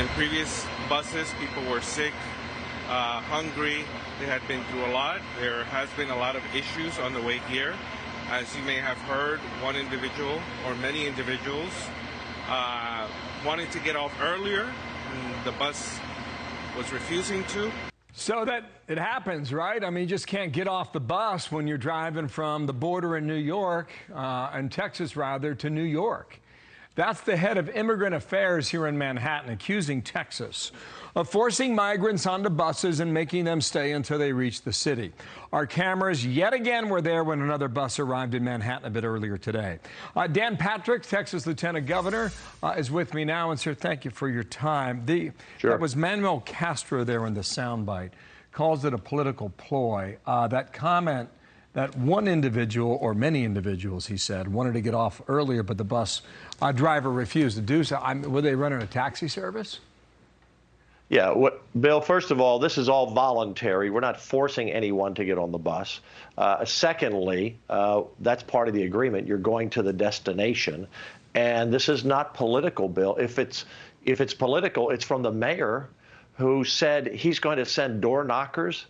in previous buses, people were sick, hungry. They had been through a lot. There has been a lot of issues on the way here. As you may have heard, one individual or many individuals wanted to get off earlier, and the bus was refusing to. So that it happens, right? I mean, you just can't get off the bus when you're driving from the border in New York, and Texas rather, to New York. That's the head of immigrant affairs here in Manhattan, accusing Texas of forcing migrants onto buses and making them stay until they reach the city. Our cameras yet again were there when another bus arrived in Manhattan a bit earlier today. Dan Patrick, Texas Lieutenant Governor, is with me now. And sir, thank you for your time. Sure. That was Manuel Castro there in the soundbite. Calls it a political ploy. That comment that one individual, or many individuals, he said, wanted to get off earlier, but the bus driver refused to do so. Were they running a taxi service? Yeah, Bill, first of all, this is all voluntary. We're not forcing anyone to get on the bus. Secondly, that's part of the agreement. You're going to the destination. And this is not political, Bill. If it's political, it's from the mayor who said he's going to send door knockers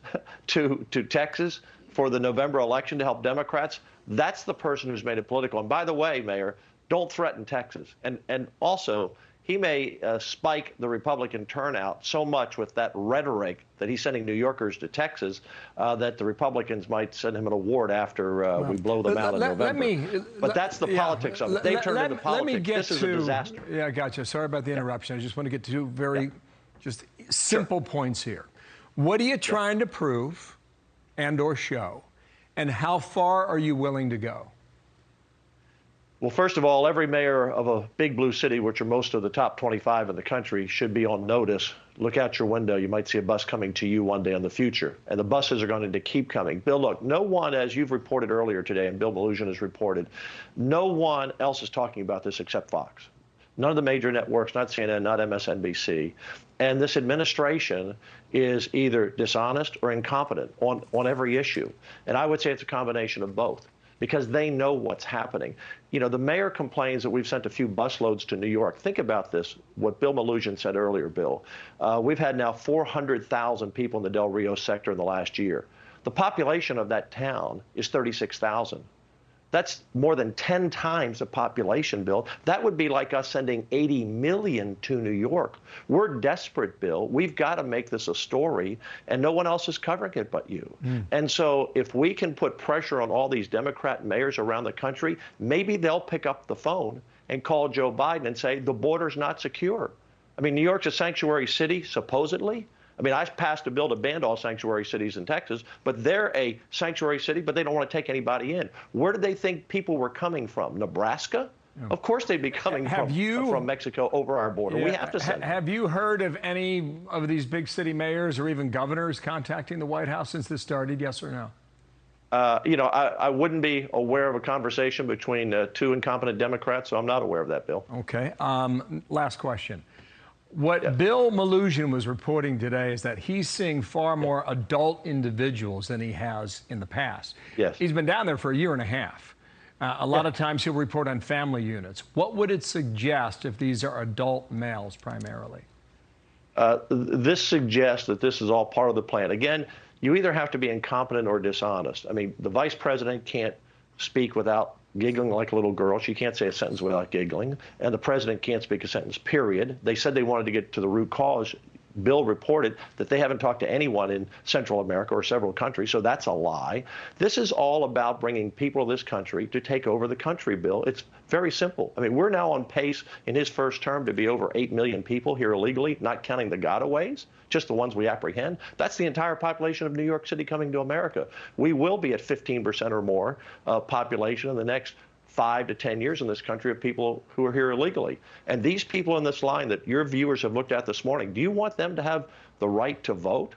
to Texas for the November election to help Democrats. That's the person who's made it political. And by the way, Mayor, don't threaten Texas. And also, he may spike the Republican turnout so much with that rhetoric that he's sending New Yorkers to Texas that the Republicans might send him an award after we blow them out in November. But that's the politics of it. They've turned into politics. This is a disaster. Yeah, I gotcha. Sorry about the interruption. I just want to get to two very just simple points here. What are you trying to prove and or show? And how far are you willing to go? Well, first of all, every mayor of a big blue city, which are most of the top 25 in the country, should be on notice. Look out your window. You might see a bus coming to you one day in the future. And the buses are going to keep coming. Bill, look, no one, as you've reported earlier today, and Bill Malugin has reported, no one else is talking about this except Fox. None of the major networks, not CNN, not MSNBC. And this administration is either dishonest or incompetent on every issue. And I would say it's a combination of both, because they know what's happening. You know, the mayor complains that we've sent a few busloads to New York. Think about this, what Bill Malugin said earlier, Bill. We've had now 400,000 people in the Del Rio sector in the last year. The population of that town is 36,000. That's more than 10 times the population, Bill. That would be like us sending 80 million to New York. We're desperate, Bill. We've got to make this a story, and no one else is covering it but you. And so if we can put pressure on all these Democrat mayors around the country, maybe they'll pick up the phone and call Joe Biden and say, the border's not secure. I mean, New York's a sanctuary city, supposedly. I mean, I passed a bill to ban all sanctuary cities in Texas, but they're a sanctuary city, but they don't want to take anybody in. Where did they think people were coming from? Nebraska? Yeah. Of course they'd be coming from Mexico over our border. Yeah. We have to send them. Have you heard of any of these big city mayors or even governors contacting the White House since this started, yes or no? You know, I wouldn't be aware of a conversation between two incompetent Democrats, so I'm not aware of that, Bill. Okay. Last question. What Bill Malugin was reporting today is that he's seeing far more adult individuals than he has in the past. Yes. He's been down there for a year and a half. A lot of times he'll report on family units. What would it suggest if these are adult males primarily? This suggests that this is all part of the plan. Again, you either have to be incompetent or dishonest. I mean, the vice president can't speak without giggling like a little girl. She can't say a sentence without giggling. And the president can't speak a sentence, period. They said they wanted to get to the root cause. Bill reported that they haven't talked to anyone in Central America or several countries, so that's a lie. This is all about bringing people to this country to take over the country, Bill. It's very simple. I mean, we're now on pace in his first term to be over 8 million people here illegally, not counting the gotaways, just the ones we apprehend. That's the entire population of New York City coming to America. We will be at 15% or more population in the next 5 to 10 years in this country of people who are here illegally. And these people in this line that your viewers have looked at this morning, do you want them to have the right to vote?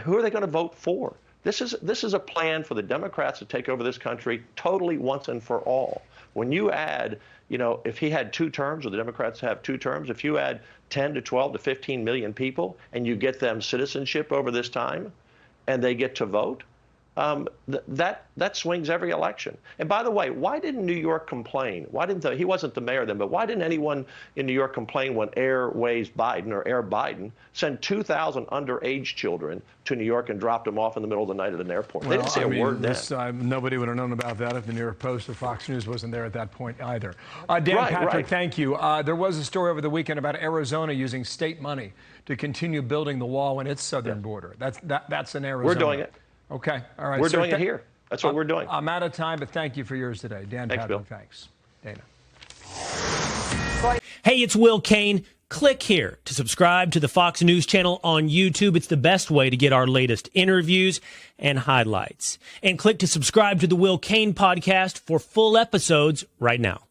Who are they going to vote for? This is a plan for the Democrats to take over this country totally once and for all. When you add, you know, if he had 2 terms, or the Democrats have 2 terms, if you add 10 to 12 to 15 million people and you get them citizenship over this time and they get to vote, that swings every election. And by the way, why didn't New York complain? Why didn't he wasn't the mayor then, but why didn't anyone in New York complain when Air Biden sent 2,000 underage children to New York and dropped them off in the middle of the night at an airport? They didn't say a word then. Nobody would have known about that if the New York Post or Fox News wasn't there at that point either. Dan Patrick, right. thank you. There was a story over the weekend about Arizona using state money to continue building the wall in its southern border. That's in Arizona. We're doing it. Okay. All right. We're doing it here. That's what we're doing. I'm out of time, but thank you for yours today. Dan Thanks, Patrick, Bill. thanks. Dana. Hey, it's Will Kane. Click here to subscribe to the Fox News channel on YouTube. It's the best way to get our latest interviews and highlights. And click to subscribe to the Will Kane podcast for full episodes right now.